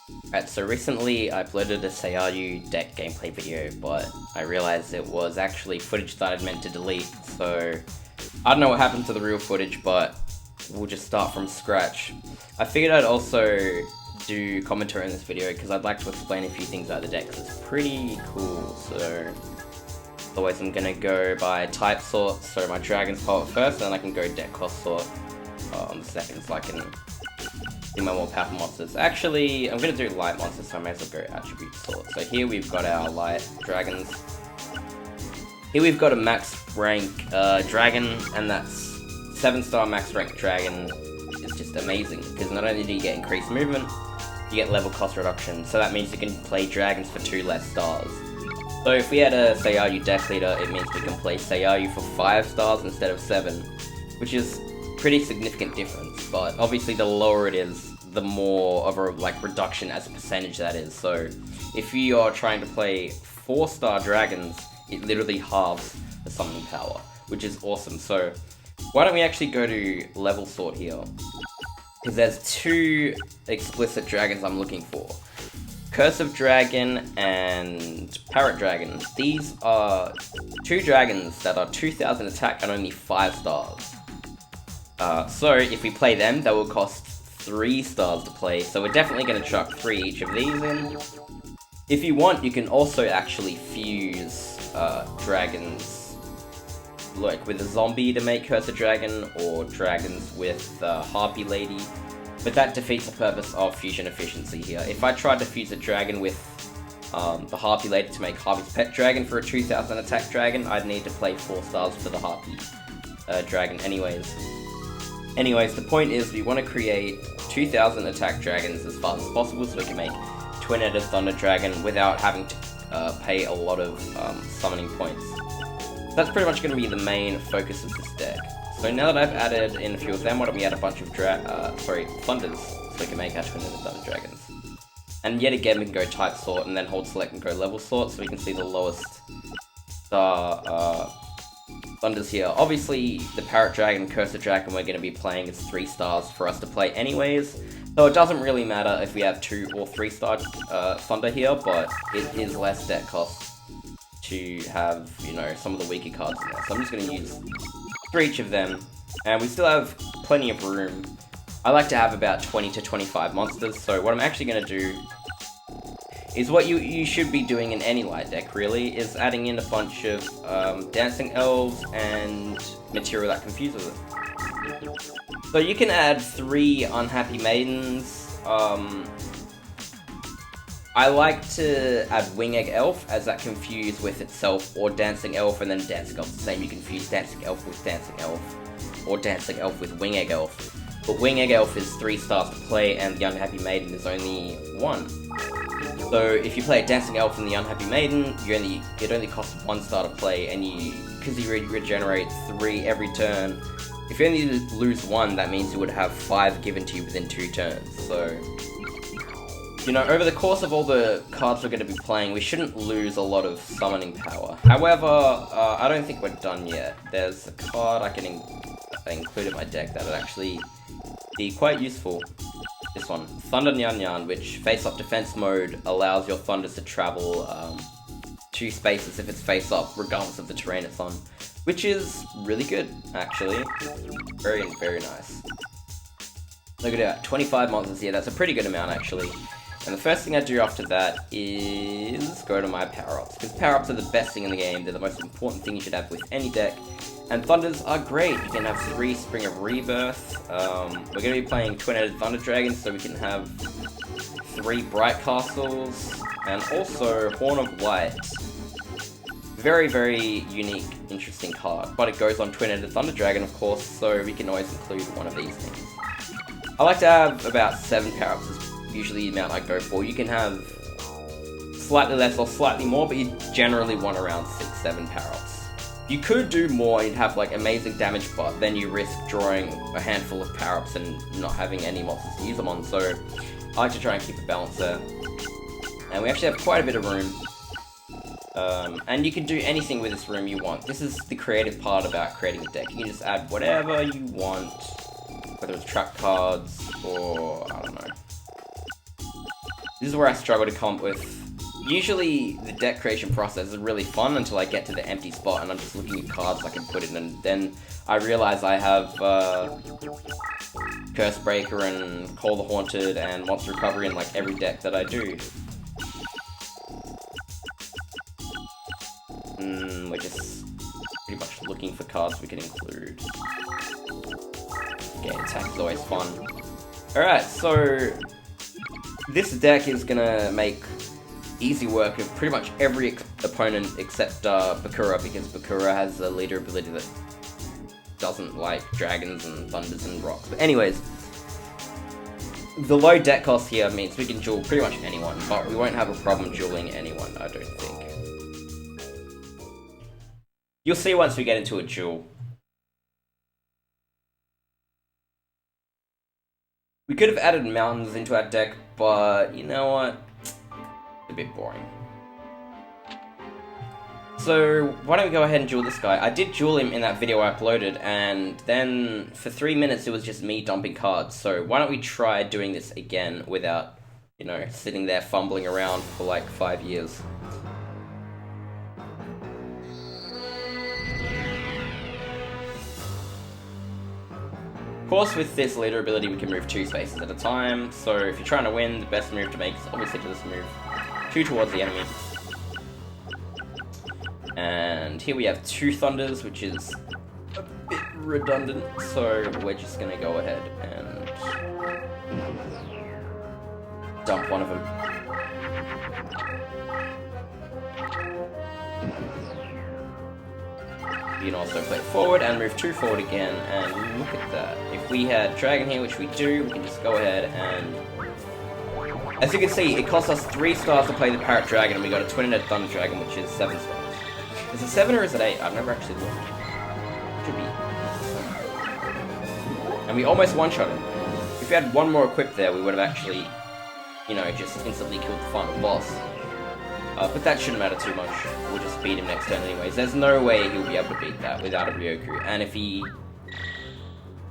Alright, so recently I uploaded a Sayayu deck gameplay video, but I realized it was actually footage that I'd meant to delete, so I don't know what happened to the real footage, but we'll just start from scratch. I figured I'd also do commentary in this video because I'd like to explain a few things about the deck because it's pretty cool. So otherwise I'm gonna go by type sort, so my dragons power first, and then I can go deck cost sort on the second, so I can do my more powerful monsters. Actually, I'm gonna do light monsters, so I may as well go attribute sort. So here we've got our light dragons. Here we've got a max rank dragon, and that's 7-star max rank dragon is just amazing, because not only do you get increased movement, you get level cost reduction, so that means you can play dragons for 2 less stars. So if we had a Sayayu deck leader, it means we can play Sayayu for 5 stars instead of 7, which is pretty significant difference, but obviously the lower it is, the more of a reduction as a percentage that is. So if you are trying to play 4-star dragons, it literally halves the summoning power, which is awesome. So why don't we actually go to level sort here? Because there's 2 explicit dragons I'm looking for. Cursive Dragon and Parrot Dragon. These are 2 dragons that are 2000 attack and only 5 stars. So if we play them, they will cost 3 stars to play, so we're definitely going to chuck 3 each of these in. If you want, you can also actually fuse dragons, like with a zombie to make Curse a Dragon, or dragons with Harpy Lady, but that defeats the purpose of fusion efficiency here. If I tried to fuse a dragon with the Harpy Lady to make Harpy's Pet Dragon for a 2000 attack dragon, I'd need to play 4 stars for the Harpy Dragon anyways. Anyways, the point is we want to create 2000 attack dragons as fast as possible so we can make Twin-Headed Thunder Dragon without having to pay a lot of summoning points. That's pretty much going to be the main focus of this deck. So now that I've added in a few of them, why don't we add a bunch of Thunders so we can make our Twin-Headed Thunder Dragons. And yet again we can go type sort and then hold select and go level sort so we can see the lowest star Thunders here. Obviously, the Parrot Dragon and Cursor Dragon we're going to be playing is 3 stars for us to play anyways, so it doesn't really matter if we have 2 or 3 star Thunder here, but it is less deck cost to have, you know, some of the weaker cards in there. So I'm just going to use 3 each of them, and we still have plenty of room. I like to have about 20 to 25 monsters, so what I'm actually going to do is what you should be doing in any light deck, really, is adding in a bunch of dancing elves and material that confuses it. So you can add 3 unhappy maidens. I like to add wing egg elf, as that confuse with itself, or dancing elf, and then dancing elf the same. You can fuse dancing elf with dancing elf, or dancing elf with wing egg elf. But wing egg elf is 3 stars to play, and the unhappy maiden is only 1. So if you play a Dancing Elf and the Unhappy Maiden, it only costs 1 star to play, and because you regenerate 3 every turn, if you only lose 1, that means you would have 5 given to you within 2 turns. So, you know, over the course of all the cards we're going to be playing, we shouldn't lose a lot of summoning power. However, I don't think we're done yet. There's a card I can include in my deck that would actually be quite useful. This one, Thunder Nyan Nyan, which face-up defense mode allows your Thunders to travel 2 spaces if it's face-up, regardless of the terrain it's on, which is really good, actually. Very, very nice. Look at that, 25 monsters here, that's a pretty good amount, actually. And the first thing I do after that is go to my power-ups, because power-ups are the best thing in the game. They're the most important thing you should have with any deck. And Thunders are great. You can have 3 Spring of Rebirth. We're going to be playing Twin-Headed Thunder Dragons, so we can have 3 Bright Castles, and also Horn of Light. Very, very unique, interesting card, but it goes on Twin-Headed Thunder Dragon, of course, so we can always include one of these things. I like to have about 7 power-ups, is usually the amount I go for. You can have slightly less or slightly more, but you generally want around 6-7 power-ups. You could do more and you'd have like amazing damage, but then you risk drawing a handful of power-ups and not having any monsters to use them on, so I like to try and keep a balance there. And we actually have quite a bit of room. And you can do anything with this room you want. This is the creative part about creating a deck. You can just add whatever you want, whether it's trap cards or, I don't know. This is where I struggle to come up with... Usually, the deck creation process is really fun until I get to the empty spot and I'm just looking at cards I can put in, and then I realize I have Curse Breaker and Call the Haunted and Monster Recovery in like every deck that I do. We're just pretty much looking for cards we can include. Yeah, attack is always fun. Alright, so this deck is gonna make easy work of pretty much every opponent except Bakura, because Bakura has a leader ability that doesn't like dragons and thunders and rocks. But anyways, the low deck cost here means we can duel pretty much anyone, but we won't have a problem dueling anyone, I don't think. You'll see once we get into a duel. We could have added mountains into our deck, but you know what? It's a bit boring. So, why don't we go ahead and duel this guy? I did duel him in that video I uploaded, and then for 3 minutes it was just me dumping cards. So, why don't we try doing this again without, you know, sitting there fumbling around for like 5 years. Of course, with this leader ability, we can move 2 spaces at a time, so if you're trying to win, the best move to make is obviously to just move 2 towards the enemy. And here we have 2 Thunders, which is a bit redundant, so we're just going to go ahead and dump one of them. You can also play forward and move 2 forward again, and look at that. If we had Dragon here, which we do, we can just go ahead and... As you can see, it cost us 3 stars to play the Parrot Dragon, and we got a Twin-Headed Thunder Dragon, which is 7 stars. Is it 7 or is it 8? I've never actually looked. Could be. And we almost one-shot him. If we had one more equipped there, we would have actually, you know, just instantly killed the final boss. But that shouldn't matter too much. We'll just beat him next turn anyways. There's no way he'll be able to beat that without a Ryoku. And if he...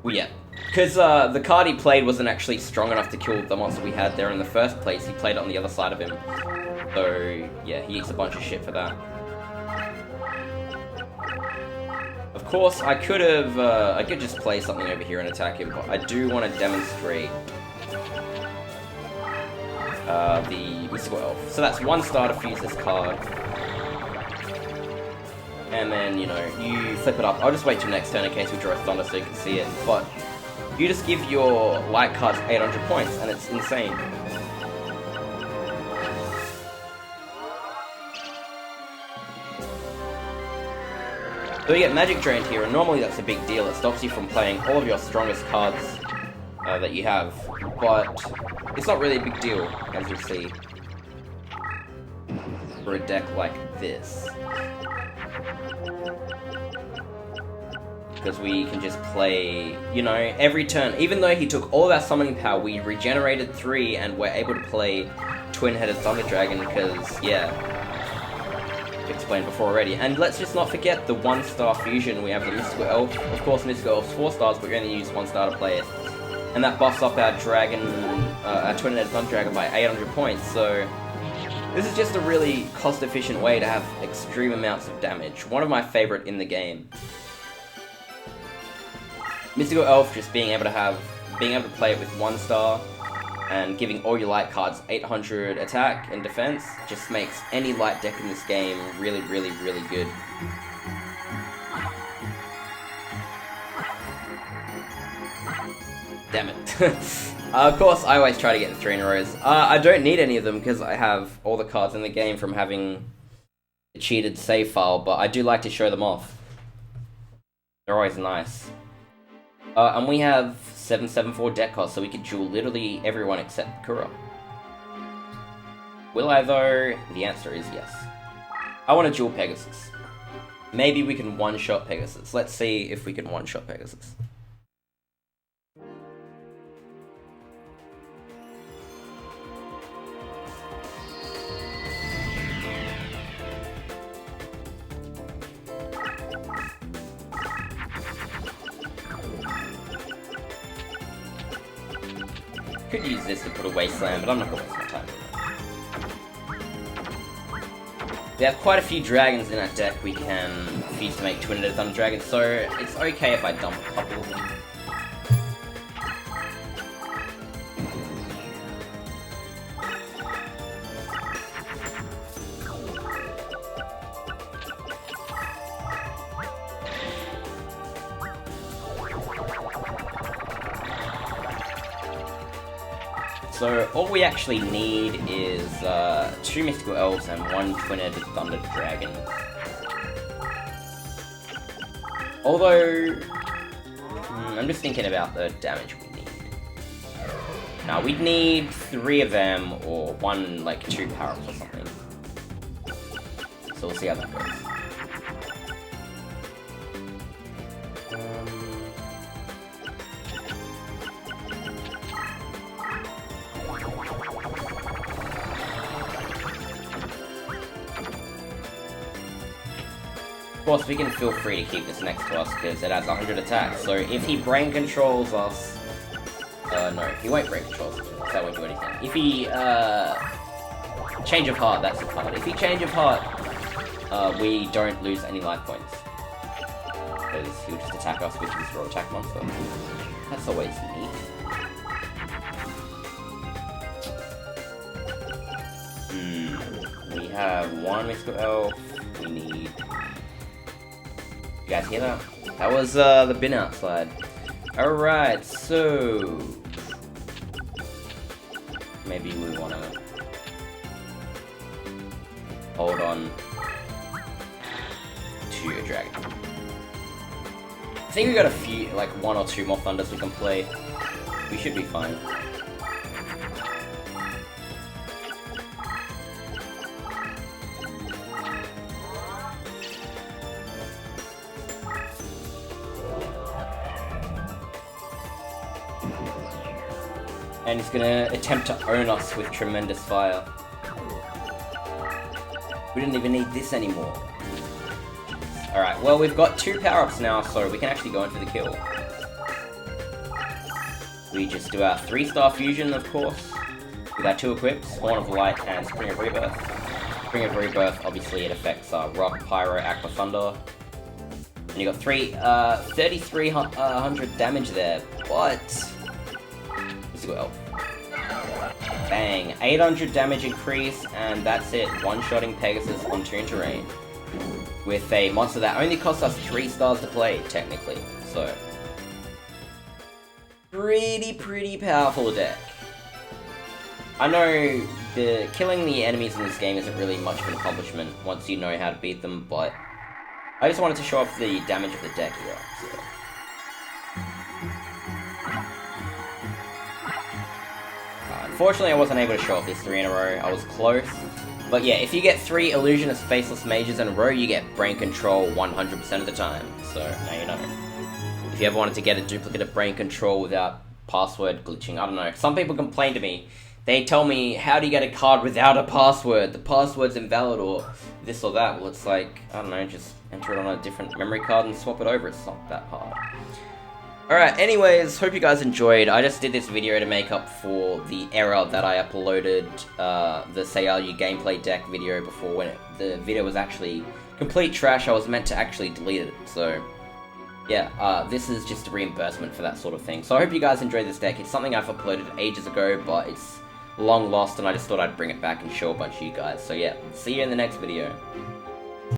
Well, yeah. Because the card he played wasn't actually strong enough to kill the monster we had there in the first place. He played it on the other side of him. So, yeah, he eats a bunch of shit for that. Of course, I could have... I could just play something over here and attack him, but I do want to demonstrate... the Mystical Elf. So that's 1 star to fuse this card. And then, you know, you flip it up. I'll just wait till next turn in case we draw a Thunder so you can see it. But you just give your light cards 800 points, and it's insane. So you get Magic Drained here, and normally that's a big deal. It stops you from playing all of your strongest cards that you have. But it's not really a big deal, as you see, for a deck like this. Because we can just play, you know, every turn. Even though he took all of our summoning power, we regenerated 3 and we're able to play Twin-Headed Thunder Dragon because, yeah, explained before already. And let's just not forget the 1-star fusion. We have the Mystical Elf. Of course, Mystical Elf's 4 stars, but we only use 1 star to play it. And that buffs up our dragon, our Twin-Headed Thunder Dragon by 800 points, so this is just a really cost-efficient way to have extreme amounts of damage. One of my favorite in the game. Mystical Elf just being able to play it with 1 star and giving all your light cards 800 attack and defense just makes any light deck in this game really, really, really good. Damn it. Of course, I always try to get the 3 in a row. I don't need any of them because I have all the cards in the game from having a cheated save file, but I do like to show them off. They're always nice. And we have 774 deck cost, so we could duel literally everyone except Kura. Will I though? The answer is yes. I want to duel Pegasus. Maybe we can one-shot Pegasus. Let's see if we can one-shot Pegasus. Could use this to put a Wasteland, but I'm not going to waste my time. We have quite a few dragons in that deck we can fuse to make Twin Thunder Dragons, so it's okay if I dump a couple of them. So all we actually need is 2 Mystical Elves and 1 Twin-Headed Thunder Dragon. Although, I'm just thinking about the damage we need. Now we'd need 3 of them or 1, like 2 power-ups or something. So we'll see how that goes. Of course, we can feel free to keep this next to us because it has 100 attacks. So if he brain controls us, no, he won't brain control us. That won't do anything. If he change of heart, that's the card. If he change of heart, we don't lose any life points because he'll just attack us with his raw attack monster. That's always neat. We have 1 Mystical Elf. We need. You guys hear that? That was the bin outside. Alright, so maybe we wanna hold on to a dragon. I think we got a few, like 1 or 2 more thunders we can play. We should be fine. And he's gonna attempt to own us with tremendous fire. We didn't even need this anymore. Alright, well we've got 2 power-ups now, so we can actually go in for the kill. We just do our 3-star fusion, of course, with our 2 equips, Horn of Light and Spring of Rebirth. Spring of Rebirth, obviously it affects Rock, Pyro, Aqua, Thunder. And you got 3,300 damage there, but Elf. Bang, 800 damage increase, and that's it. One-shotting Pegasus on Toon Terrain. With a monster that only costs us 3 stars to play, technically. So, pretty powerful deck. I know killing the enemies in this game isn't really much of an accomplishment once you know how to beat them, but I just wanted to show off the damage of the deck here. So. Unfortunately, I wasn't able to show off this 3 in a row. I was close. But yeah, if you get 3 Illusionist Faceless Mages in a row, you get Brain Control 100% of the time. So, now you know. If you ever wanted to get a duplicate of Brain Control without password glitching, I don't know. Some people complain to me. They tell me, how do you get a card without a password? The password's invalid or this or that. Well, it's like, I don't know, just enter it on a different memory card and swap it over. It's not that hard. Alright, anyways, hope you guys enjoyed. I just did this video to make up for the error that I uploaded the Sayayu gameplay deck video before when the video was actually complete trash. I was meant to actually delete it, so yeah, this is just a reimbursement for that sort of thing. So I hope you guys enjoyed this deck. It's something I've uploaded ages ago, but it's long lost and I just thought I'd bring it back and show a bunch of you guys. So yeah, see you in the next video.